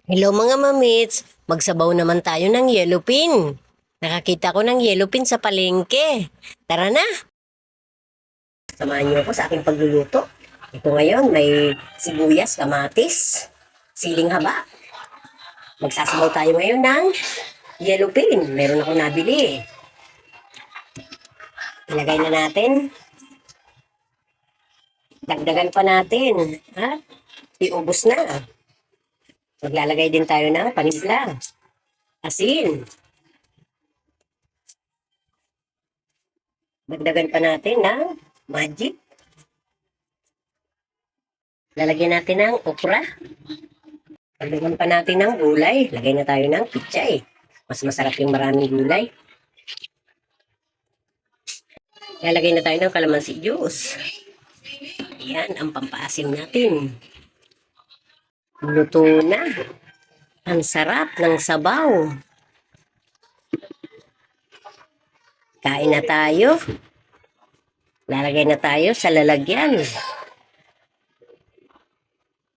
Hello mga mamits, magsabaw naman tayo ng yellow pin. Nakakita ko ng yellow pin sa palengke. Tara na! Samahan niyo ako sa aking pagluluto. Ito ngayon, may sibuyas, kamatis, siling haba. Magsasabaw tayo ngayon ng yellow pin. Meron ako nabili. Ilagay na natin. Dagdagan pa natin. At iubos na. Maglalagay din tayo ng paninda. Asin. Dagdagan pa natin ng magic. Lalagyan natin ng okra. Dagdagan pa natin ng gulay. Lagay na tayo ng pichay. Mas masarap yung maraming gulay. Lalagay na tayo ng calamansi juice. Yan ang pampaasim natin. Luto na. Ang sarap ng sabaw. Kain na tayo. Lalagay na tayo sa lalagyan.